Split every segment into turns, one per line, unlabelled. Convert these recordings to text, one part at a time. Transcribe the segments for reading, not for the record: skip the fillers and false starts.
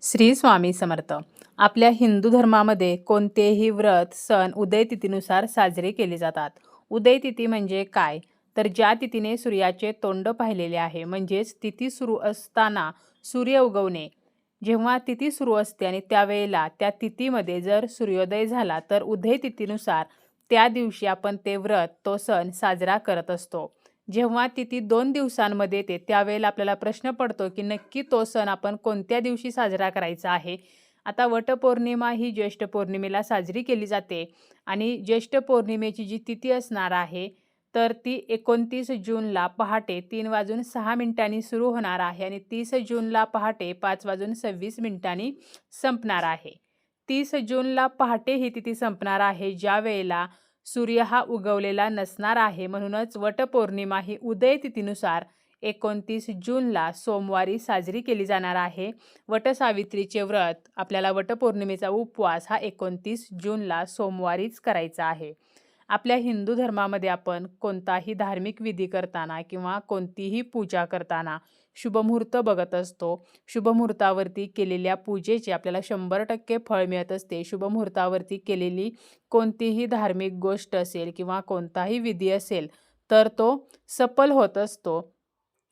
श्री स्वामी समर्थ. आपल्या हिंदू धर्मामध्ये कोणतेही व्रत, सण उदयतिथीनुसार साजरे केले जातात. उदयतिथी म्हणजे काय? तर ज्या तिथीने सूर्याचे तोंड पाहिलेले आहे, म्हणजेच तिथी सुरू असताना सूर्य उगवणे. जेव्हा तिथी सुरू असते आणि त्यावेळेला त्या तिथीमध्ये जर सूर्योदय झाला तर उदयतिथीनुसार त्या दिवशी आपण ते व्रत, तो सण साजरा करत असतो. जेव्हा तिथी 2 दिवसांमध्ये येते त्यावेळेला आपल्याला प्रश्न पडतो की नक्की तो सण आपण कोणत्या दिवशी साजरा करायचा आहे. आता वटपौर्णिमा ही ज्येष्ठ पौर्णिमेला साजरी केली जाते आणि ज्येष्ठ पौर्णिमेची जी तिथी असणार आहे तर ती 29 जूनला पहाटे 3:06 सुरू होणार आहे आणि 30 जूनला पहाटे 5:26 संपणार आहे. 30 जूनला पहाटे ही तिथी संपणार आहे, ज्या वेळेला सूर्य हा उगवलेला नसणार आहे. म्हणूनच वटपौर्णिमा ही उदय तिथीनुसार 29 जूनला सोमवारी साजरी केली जाणार आहे. वटसावित्रीचे व्रत, आपल्याला वटपौर्णिमेचा उपवास हा 29 जूनला सोमवारीच करायचा आहे. आपल्या हिंदू धर्मामध्ये आपण कोणताही धार्मिक विधी करताना किंवा कोणतीही पूजा करताना शुभमुहूर्त बघत असतो. शुभमुहूर्तावरती केलेल्या पूजेचे आपल्याला 100% फळ मिळत असते. शुभमुहूर्तावरती केलेली कोणतीही धार्मिक गोष्ट असेल किंवा कोणताही विधी असेल तर तो सफल होत असतो.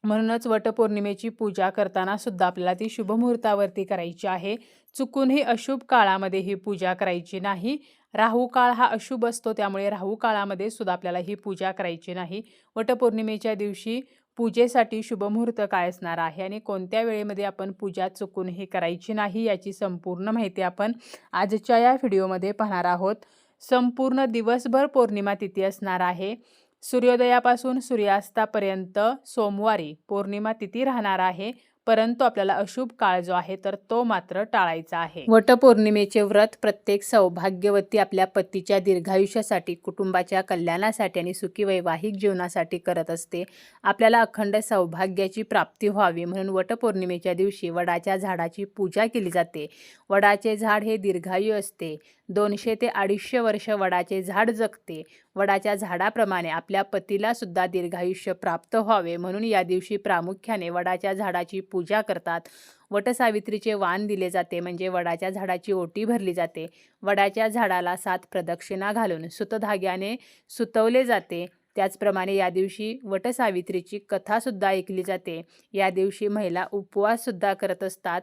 म्हणूनच वटपौर्णिमेची पूजा करताना सुद्धा आपल्याला ती शुभमुहूर्तावरती करायची आहे. चुकूनही अशुभ काळामध्ये ही पूजा करायची नाही. राहू काळ हा अशुभ असतो, त्यामुळे राहू काळामध्ये सुद्धा आपल्याला ही पूजा करायची नाही. वटपौर्णिमेच्या दिवशी पूजेसाठी शुभमुहूर्त काय असणार आहे आणि कोणत्या वेळेमध्ये आपण पूजा चुकूनही करायची नाही, याची संपूर्ण माहिती आपण आजच्या या व्हिडिओमध्ये पाहणार आहोत. संपूर्ण दिवसभर पौर्णिमा तिथी असणार आहे. सूर्योदयापासून सूर्यास्तापर्यंत सोमवारी पौर्णिमा तिथी राहणार आहे, परंतु आपल्याला अशुभ काळ जो आहे तर तो मात्र टाळायचा आहे. वटपौर्णिमेचे व्रत प्रत्येक सौभाग्यवती आपल्या पतीच्या दीर्घायुष्यासाठी, कुटुंबाच्या कल्याणासाठी आणि सुखी वैवाहिक जीवनासाठी करत असते. आपल्याला अखंड सौभाग्याची प्राप्ती व्हावी म्हणून वटपौर्णिमेच्या दिवशी वडाच्या झाडाची पूजा केली जाते. वडाचे झाड हे दीर्घायू असते. 200 ते 250 वर्ष वडाचे झाड जगते. वडाच्या झाडाप्रमाणे आपल्या पतीला सुद्धा दीर्घायुष्य प्राप्त व्हावे म्हणून या दिवशी प्रामुख्याने वडाच्या झाडाची पूजा करतात. वटसावित्रीचे वाण दिले जाते, म्हणजे वडाच्या झाडाची ओटी भरली जाते. वडाच्या झाडाला 7 प्रदक्षिणा घालून सुतधाग्याने सुतवले जाते. त्याचप्रमाणे या दिवशी वटसावित्रीची कथासुद्धा ऐकली जाते. या दिवशी महिला उपवाससुद्धा करत असतात.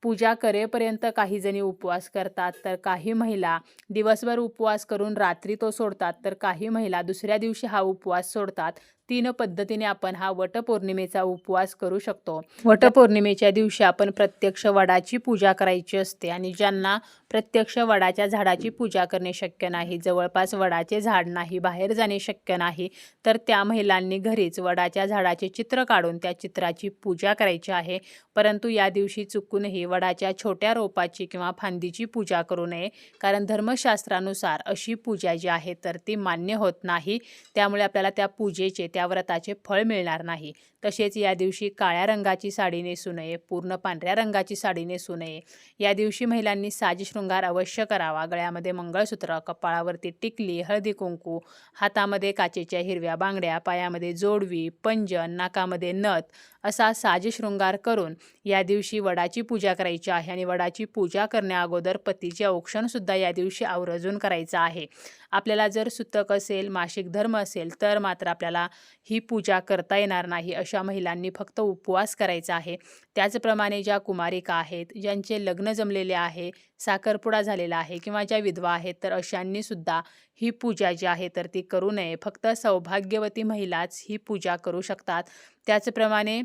पूजा करेपर्यंत काही जणी उपवास करतात, तर काही महिला दिवसभर उपवास करून रात्री तो सोडतात, तर काही महिला दुसऱ्या दिवशी हा उपवास सोडतात. 3 पद्धतीने आपण हा वटपौर्णिमेचा उपवास करू शकतो. वटपौर्णिमेच्या दिवशी आपण प्रत्यक्ष वडाची पूजा करायची असते आणि ज्यांना प्रत्यक्ष वडाच्या झाडाची पूजा करणे शक्य नाही, जवळपास वडाचे झाड नाही, बाहेर जाणे शक्य नाही, तर त्या महिलांनी घरीच वडाच्या झाडाचे चित्र काढून त्या चित्राची पूजा करायची आहे. परंतु या दिवशी चुकूनही वडाच्या छोट्या रोपाची किंवा फांदीची पूजा करू नये, कारण धर्मशास्त्रानुसार अशी पूजा जी आहे तर ती मान्य होत नाही. त्यामुळे आपल्याला त्या पूजेचे, त्या व्रताचे फळ मिळणार नाही. तसेच या दिवशी काळ्या रंगाची साडी नेसू नये, पूर्ण पांढऱ्या रंगाची साडी नेसू नये. या दिवशी महिलांनी साजशृंगार अवश्य करावा. गळ्यामध्ये मंगळसूत्र, कपाळावरती टिकली, हळदी कुंकू, हातामध्ये काचेच्या हिरव्या बांगड्या, पायामध्ये जोडवी, पंजन, नाकामध्ये नथ असा साजशृंगार करून या दिवशी वडाची पूजा करायची आहे. आणि वडाची पूजा करण्या अगोदर पतीचे औक्षणसुद्धा या दिवशी आवर्जून करायचं आहे. आपल्याला जर सुतक असेल, मासिक धर्म असेल तर मात्र आपल्याला ही पूजा करता येणार नाही. अशा महिलांनी फक्त उपवास करायचा आहे. त्याचप्रमाणे ज्या कुमारिका आहेत, ज्यांचे लग्न जमलेले आहे, साखरपुडा झालेला आहे किंवा ज्या विधवा आहेत, तर अशांनी सुद्धा ही पूजा जी आहे तर ती करू नये. फक्त सौभाग्यवती महिलाच ही पूजा करू शकतात. त्याचप्रमाणे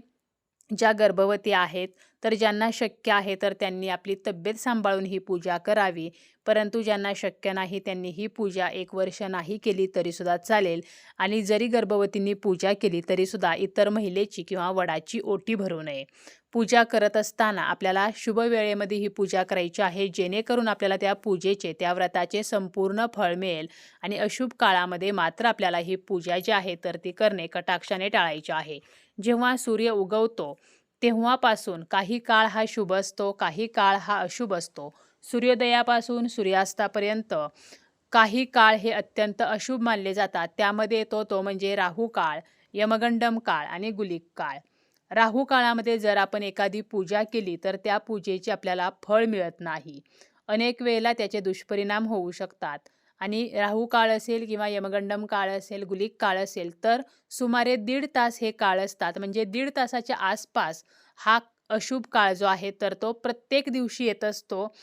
ज्या गर्भवती आहेत, तर ज्यांना शक्य आहे तर त्यांनी आपली तब्येत सांभाळून ही पूजा करावी. परंतु ज्यांना शक्य नाही त्यांनी ही पूजा 1 वर्ष नाही केली तरीसुद्धा चालेल. आणि जरी गर्भवतींनी पूजा केली तरीसुद्धा इतर महिलेची किंवा वडाची ओटी भरू नये. पूजा करत असताना आपल्याला शुभ वेळेमध्ये ही पूजा करायची आहे, जेणेकरून आपल्याला त्या पूजेचे, त्या व्रताचे संपूर्ण फळ मिळेल. आणि अशुभ काळामध्ये मात्र आपल्याला ही पूजा जी आहे तर ती करणे कटाक्षाने टाळायची आहे. जेव्हा सूर्य उगवतो तेव्हापासून काही काळ हा शुभ असतो, काही काळ हा अशुभ असतो. सूर्योदयापासून सूर्यास्तापर्यंत काही काळ हे अत्यंत अशुभ मानले जातात. त्यामध्ये येतो तो म्हणजे राहू काळ, यमगंडम काळ आणि गुलिक काळ. राहू काळामध्ये जर आपण एखादी पूजा केली तर त्या पूजेची आपल्याला फळ मिळत नाही. अनेक वेळेला त्याचे दुष्परिणाम होऊ शकतात आणि राहू काळ असेल किंवा यमगंडम काळ असेल, गुलिक काळ असेल तर सुमारे 1.5 तास हे काळ असतात. म्हणजे 1.5 तासाच्या आसपास हा अशुभ काळ जो आहे तर तो प्रत्येक दिवशी येत असतो.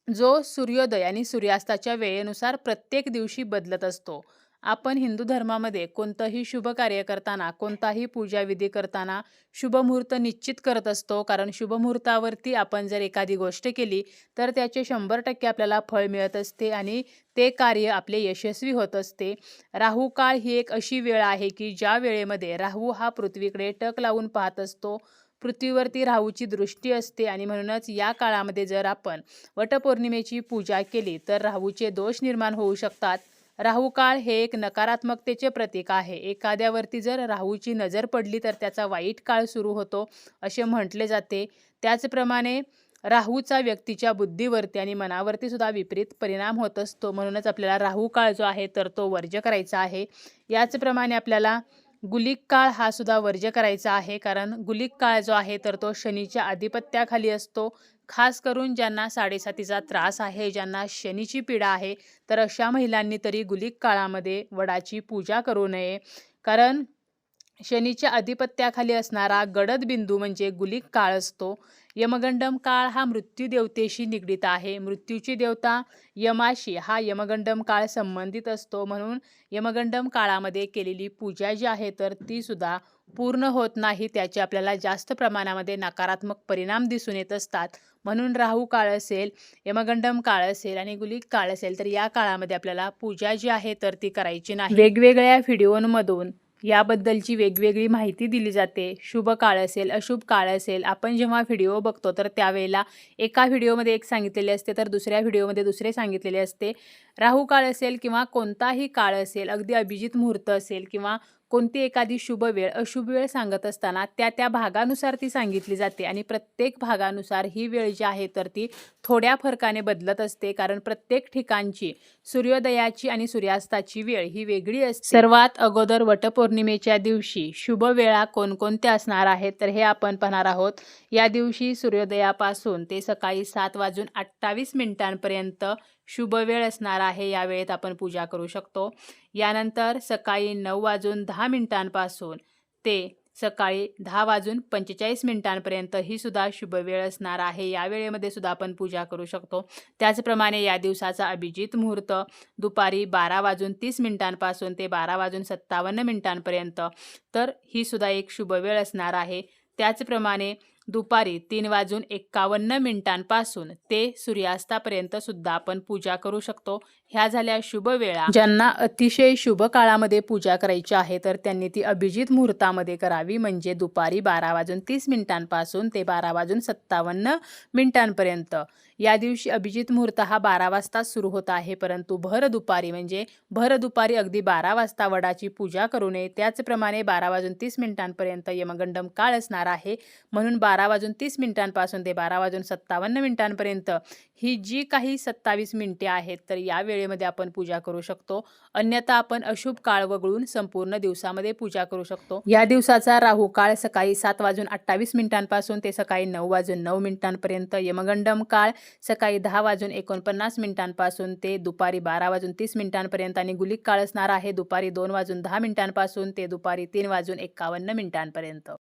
जो सूर्योदय आणि सूर्यास्ताच्या वेळेनुसार प्रत्येक दिवशी बदलत असतो. आपण हिंदू धर्मामध्ये कोणतंही शुभ कार्य करताना, कोणताही पूजाविधी करताना शुभ मुहूर्त निश्चित करत असतो. कारण शुभ मुहूर्तावरती आपण जर एखादी गोष्ट केली, तर त्याचे 100% आपल्याला फळ मिळत असते आणि ते कार्य आपले यशस्वी होत असते. राहू काळ ही एक अशी वेळ आहे, की ज्या वेळेमध्ये राहू हा पृथ्वीकडे टक लावून पाहत असतो. पृथ्वीवरती राहूची दृष्टी असते आणि म्हणूनच या काळामध्ये जर आपण वटपौर्णिमेची पूजा केली, तर राहूचे दोष निर्माण होऊ शकतात. राहू काळ हे एक नकारात्मकतेचे प्रतीक आहे. एखाद्यावरती जर राहूची नजर पडली तर त्याचा वाईट काळ सुरू होतो असे म्हटले जाते. त्याचप्रमाणे राहूचा व्यक्तीच्या बुद्धीवरती आणि मनावरती सुद्धा विपरीत परिणाम होत असतो. म्हणूनच आपल्याला राहू काळ जो आहे तर तो वर्ज्य करायचा आहे. याचप्रमाणे आपल्याला गुलिक काळ हा सुद्धा वर्ज्य करायचा आहे. कारण गुलिक काळ जो आहे तर तो शनीच्या आधिपत्याखाली असतो. खास करून ज्यांना 7.5चा त्रास आहे, ज्यांना शनीची पीडा आहे, तर अशा महिलांनी तरी गुलिक काळामध्ये वडाची पूजा करू नये. कारण शनीच्या आधिपत्याखाली असणारा गडद बिंदू म्हणजे गुलिक काळ असतो. यमगंडम काळ हा मृत्यू देवतेशी निगडीत आहे. मृत्यूची देवता यमाशी हा यमगंडम काळ संबंधित असतो. म्हणून यमगंडम काळामध्ये केलेली पूजा जी आहे तर ती सुद्धा पूर्ण होत नाही. त्याचे आपल्याला जास्त प्रमाणामध्ये नकारात्मक परिणाम दिसून येत असतात. म्हणून राहू काळ असेल, यमगंडम काळ असेल आणि गुलिक काळ असेल तर या काळामध्ये आपल्याला पूजा जी आहे तर ती करायची नाही. वेगवेगळ्या व्हिडिओंमधून याबद्दलची वेगवेगळी माहिती दिली जाते. शुभ काळ असेल, अशुभ काळ असेल, आपण जेव्हा व्हिडिओ बघतो तर त्यावेळेला एका व्हिडिओमध्ये एक सांगितलेले असते तर दुसऱ्या व्हिडिओमध्ये दुसरे सांगितलेले असते. राहू काळ असेल किंवा कोणताही काळ असेल, अगदी अभिजित मुहूर्त असेल किंवा कोणती एखादी शुभ वेळ, अशुभ वेळ सांगत असताना त्या भागानुसार ती सांगितली जाते आणि प्रत्येक भागानुसार ही वेळ जी आहे तर ती थोड्या फरकाने बदलत असते. कारण प्रत्येक ठिकाणची सूर्योदयाची आणि सूर्यास्ताची वेळ ही वेगळी असते. सर्वात अगोदर वटपौर्णिमेच्या दिवशी शुभ वेळा कोणकोणत्या असणार आहेत तर हे आपण पाहणार आहोत. या दिवशी सूर्योदयापासून ते सकाळी 7:28 शुभ वेळ असणार आहे. या वेळेत आपण पूजा करू शकतो. यानंतर सकाळी 9:10 ते सकाळी 10:45 ही सुद्धा शुभ वेळ असणार आहे. या वेळेमध्ये सुद्धा आपण पूजा करू शकतो. त्याचप्रमाणे या दिवसाचा अभिजित मुहूर्त दुपारी 12:30 ते 12:57 तर ही सुद्धा एक शुभ वेळ असणार आहे. त्याचप्रमाणे दुपारी 3:51 ते सूर्यास्तापर्यंत सुद्धा आपण पूजा करू शकतो. ह्या झाल्या शुभ वेळा. ज्यांना अतिशय शुभ काळामध्ये पूजा करायची आहे तर त्यांनी ती अभिजित मुहूर्तामध्ये करावी. म्हणजे दुपारी 12:30 ते 12:57 या दिवशी अभिजित मुहूर्त हा 12 वाजता सुरू होत आहे. परंतु भर दुपारी अगदी 12 वाजता वडाची पूजा करू नये. त्याचप्रमाणे 12:30 यमगंडम काळ असणार आहे. म्हणून 12:30 ते 12:57 ही जी काही 27 मिनिटे आहेत तर या वेळेमध्ये आपण पूजा करू शकतो. अन्यथा आपण अशुभ काळ वगळून संपूर्ण दिवसामध्ये पूजा करू शकतो. या दिवसाचा राहू काळ सकाळी 7:28 ते सकाळी 9:09 यमगंडम काळ सकाळी 10:49 ते दुपारी 12:30 आणि गुलिक काळ असणार आहे दुपारी 2:10 ते दुपारी 3:51